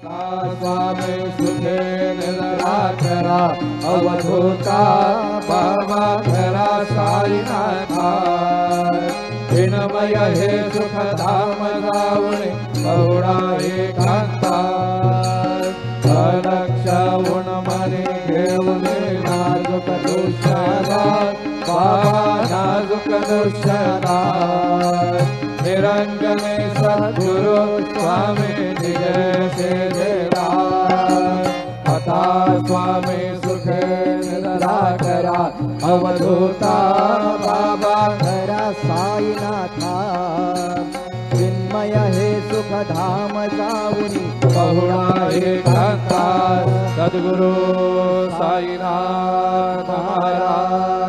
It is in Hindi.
स्वामी सुखे निद्रा करा अवधूता बाबा खरा साईनाथा विनमय हे सुख धाम जाऊणे बहुडा एकांता लक्षवून मने घेऊन नाजुक दुष्यदा बाबा नाजुक दुष्यदा निरंजने सद्गुरु स्वामी जय से देवा अता स्वामी सुखे निद्रा करा अवधूता बाबा खरा साईनाथा विन्मय हे सुख धाम जाऊनी बहुडा एकांता सद्गुरु साईनाथ महाराज